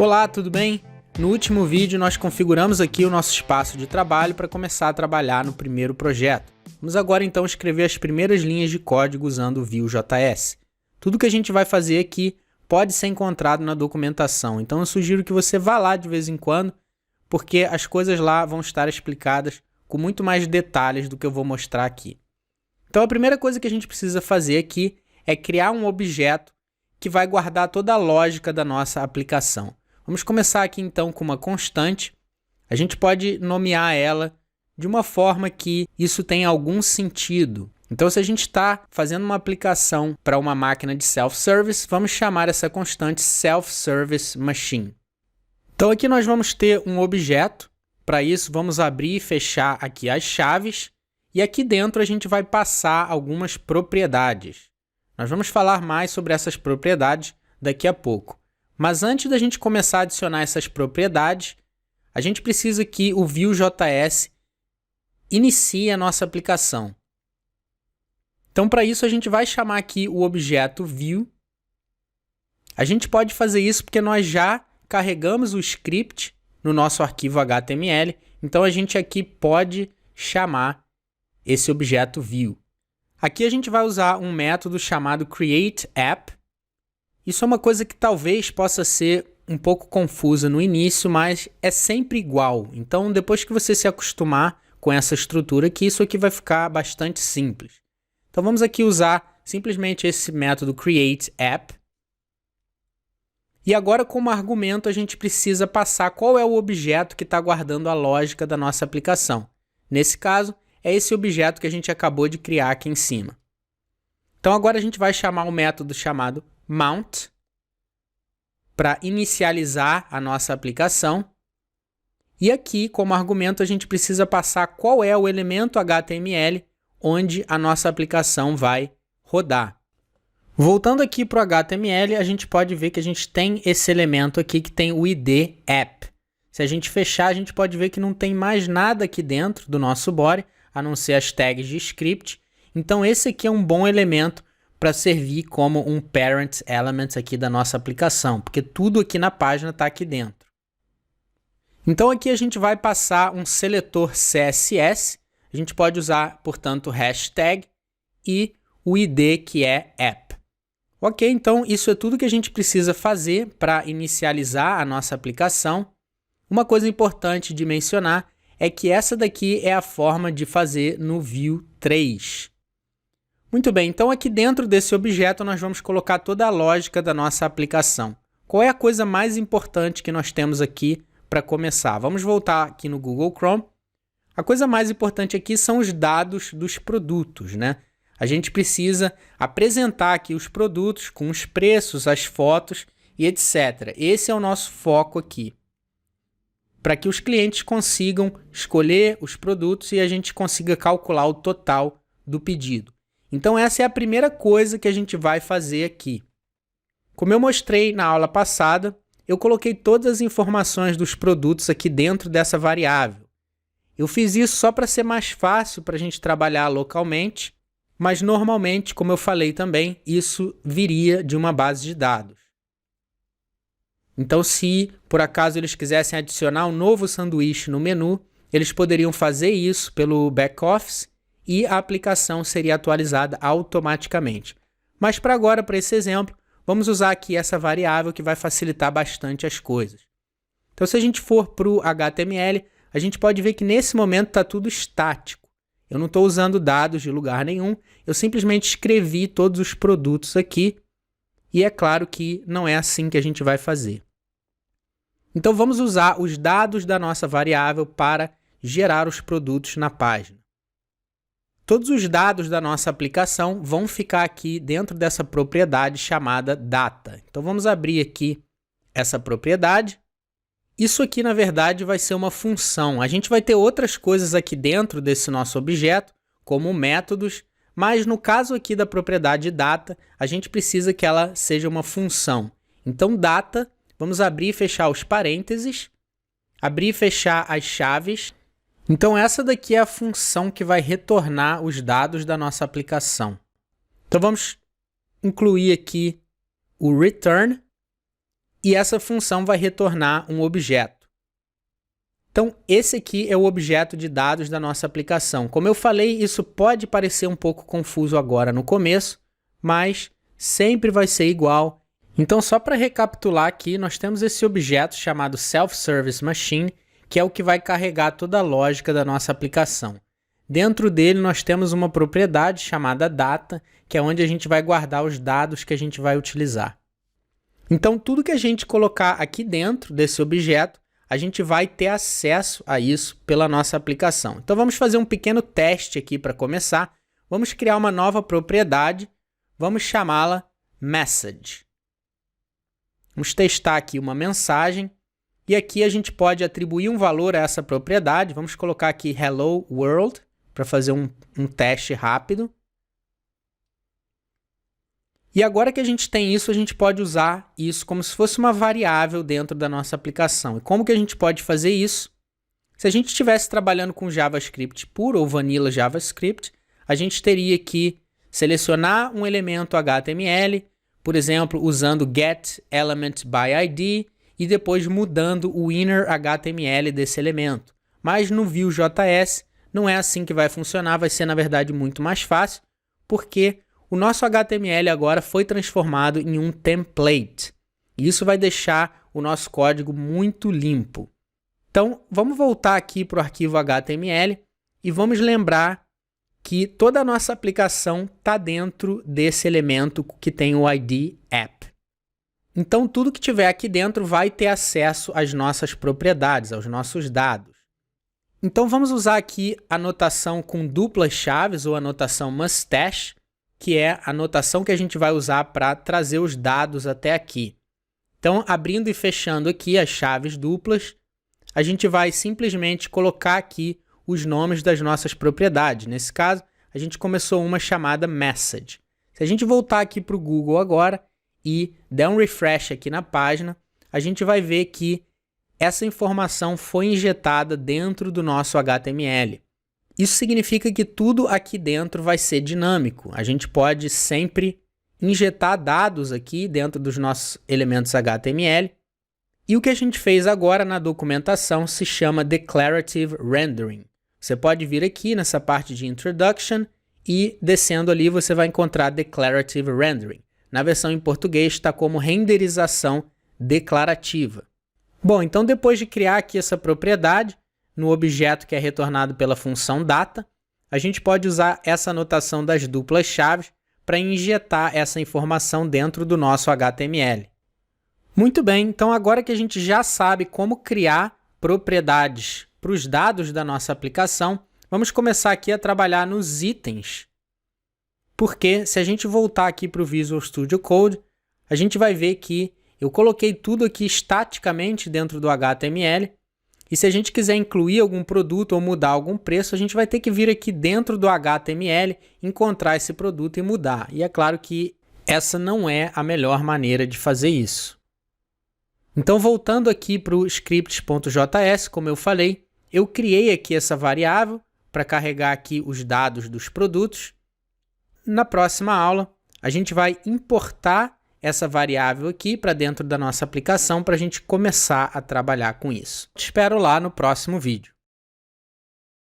Olá, tudo bem? No último vídeo nós configuramos aqui o nosso espaço de trabalho para começar a trabalhar no primeiro projeto. Vamos agora então escrever as primeiras linhas de código usando o Vue.js. Tudo que a gente vai fazer aqui pode ser encontrado na documentação, então eu sugiro que você vá lá de vez em quando, porque as coisas lá vão estar explicadas com muito mais detalhes do que eu vou mostrar aqui. Então a primeira coisa que a gente precisa fazer aqui é criar um objeto que vai guardar toda a lógica da nossa aplicação. Vamos começar aqui então com uma constante. A gente pode nomear ela de uma forma que isso tenha algum sentido. Então, se a gente está fazendo uma aplicação para uma máquina de self-service, vamos chamar essa constante self-service machine. Então, aqui nós vamos ter um objeto. Para isso, vamos abrir e fechar aqui as chaves. E aqui dentro a gente vai passar algumas propriedades. Nós vamos falar mais sobre essas propriedades daqui a pouco. Mas antes da gente começar a adicionar essas propriedades, a gente precisa que o Vue.js inicie a nossa aplicação. Então, para isso, a gente vai chamar aqui o objeto Vue. A gente pode fazer isso porque nós já carregamos o script no nosso arquivo HTML. Então, a gente aqui pode chamar esse objeto Vue. Aqui a gente vai usar um método chamado createApp. Isso é uma coisa que talvez possa ser um pouco confusa no início, mas é sempre igual. Então, depois que você se acostumar com essa estrutura aqui, isso aqui vai ficar bastante simples. Então, vamos aqui usar simplesmente esse método createApp. E agora, como argumento, a gente precisa passar qual é o objeto que está guardando a lógica da nossa aplicação. Nesse caso, é esse objeto que a gente acabou de criar aqui em cima. Então, agora a gente vai chamar um método chamado mount para inicializar a nossa aplicação. E aqui, como argumento, a gente precisa passar qual é o elemento HTML onde a nossa aplicação vai rodar. Voltando aqui para o HTML, a gente pode ver que a gente tem esse elemento aqui que tem o ID app. Se a gente fechar, a gente pode ver que não tem mais nada aqui dentro do nosso body, a não ser as tags de script. Então esse aqui é um bom elemento para servir como um parent element aqui da nossa aplicação, porque tudo aqui na página está aqui dentro. Então aqui a gente vai passar um seletor CSS, a gente pode usar, portanto, hashtag e o ID que é app. Ok, então isso é tudo que a gente precisa fazer para inicializar a nossa aplicação. Uma coisa importante de mencionar é que essa daqui é a forma de fazer no Vue 3. Muito bem, então aqui dentro desse objeto nós vamos colocar toda a lógica da nossa aplicação. Qual é a coisa mais importante que nós temos aqui para começar? Vamos voltar aqui no Google Chrome. A coisa mais importante aqui são os dados dos produtos, né? A gente precisa apresentar aqui os produtos com os preços, as fotos e etc. Esse é o nosso foco aqui, para que os clientes consigam escolher os produtos e a gente consiga calcular o total do pedido. Então essa é a primeira coisa que a gente vai fazer aqui. Como eu mostrei na aula passada, eu coloquei todas as informações dos produtos aqui dentro dessa variável. Eu fiz isso só para ser mais fácil para a gente trabalhar localmente, mas normalmente, como eu falei também, isso viria de uma base de dados. Então, se por acaso eles quisessem adicionar um novo sanduíche no menu, eles poderiam fazer isso pelo back-office e a aplicação seria atualizada automaticamente. Mas para agora, para esse exemplo, vamos usar aqui essa variável que vai facilitar bastante as coisas. Então, se a gente for para o HTML, a gente pode ver que nesse momento está tudo estático. Eu não estou usando dados de lugar nenhum, eu simplesmente escrevi todos os produtos aqui e é claro que não é assim que a gente vai fazer. Então, vamos usar os dados da nossa variável para gerar os produtos na página. Todos os dados da nossa aplicação vão ficar aqui dentro dessa propriedade chamada data. Então, vamos abrir aqui essa propriedade. Isso aqui, na verdade, vai ser uma função. A gente vai ter outras coisas aqui dentro desse nosso objeto, como métodos, mas no caso aqui da propriedade data, a gente precisa que ela seja uma função. Então, data, vamos abrir e fechar os parênteses, abrir e fechar as chaves. Então, essa daqui é a função que vai retornar os dados da nossa aplicação. Então, vamos incluir aqui o return e essa função vai retornar um objeto. Então, esse aqui é o objeto de dados da nossa aplicação. Como eu falei, isso pode parecer um pouco confuso agora no começo, mas sempre vai ser igual. Então, só para recapitular aqui, nós temos esse objeto chamado Self-Service Machine, que é o que vai carregar toda a lógica da nossa aplicação. Dentro dele, nós temos uma propriedade chamada Data, que é onde a gente vai guardar os dados que a gente vai utilizar. Então, tudo que a gente colocar aqui dentro desse objeto, a gente vai ter acesso a isso pela nossa aplicação. Então, vamos fazer um pequeno teste aqui para começar. Vamos criar uma nova propriedade, vamos chamá-la Message. Vamos testar aqui uma mensagem. E aqui a gente pode atribuir um valor a essa propriedade. Vamos colocar aqui Hello World para fazer um teste rápido. E agora que a gente tem isso, a gente pode usar isso como se fosse uma variável dentro da nossa aplicação. E como que a gente pode fazer isso? Se a gente estivesse trabalhando com JavaScript puro ou Vanilla JavaScript, a gente teria que selecionar um elemento HTML, por exemplo, usando getElementById, e depois mudando o inner HTML desse elemento. Mas no Vue.js não é assim que vai funcionar, vai ser na verdade muito mais fácil, porque o nosso HTML agora foi transformado em um template. E isso vai deixar o nosso código muito limpo. Então, vamos voltar aqui para o arquivo HTML e vamos lembrar que toda a nossa aplicação está dentro desse elemento que tem o ID app. Então, tudo que tiver aqui dentro vai ter acesso às nossas propriedades, aos nossos dados. Então, vamos usar aqui a notação com duplas chaves, ou a notação mustache, que é a notação que a gente vai usar para trazer os dados até aqui. Então, abrindo e fechando aqui as chaves duplas, a gente vai simplesmente colocar aqui os nomes das nossas propriedades. Nesse caso, a gente começou uma chamada Message. Se a gente voltar aqui para o Google agora e der um refresh aqui na página, a gente vai ver que essa informação foi injetada dentro do nosso HTML. Isso significa que tudo aqui dentro vai ser dinâmico. A gente pode sempre injetar dados aqui dentro dos nossos elementos HTML. E o que a gente fez agora na documentação se chama Declarative Rendering. Você pode vir aqui nessa parte de Introduction e descendo ali você vai encontrar Declarative Rendering. Na versão em português está como renderização declarativa. Bom, então depois de criar aqui essa propriedade, no objeto que é retornado pela função data, a gente pode usar essa notação das duplas chaves para injetar essa informação dentro do nosso HTML. Muito bem, então agora que a gente já sabe como criar propriedades para os dados da nossa aplicação, vamos começar aqui a trabalhar nos itens. Porque se a gente voltar aqui para o Visual Studio Code, a gente vai ver que eu coloquei tudo aqui estaticamente dentro do HTML. E se a gente quiser incluir algum produto ou mudar algum preço, a gente vai ter que vir aqui dentro do HTML, encontrar esse produto e mudar. E é claro que essa não é a melhor maneira de fazer isso. Então, voltando aqui para o scripts.js, como eu falei, eu criei aqui essa variável para carregar aqui os dados dos produtos. Na próxima aula, a gente vai importar essa variável aqui para dentro da nossa aplicação para a gente começar a trabalhar com isso. Te espero lá no próximo vídeo.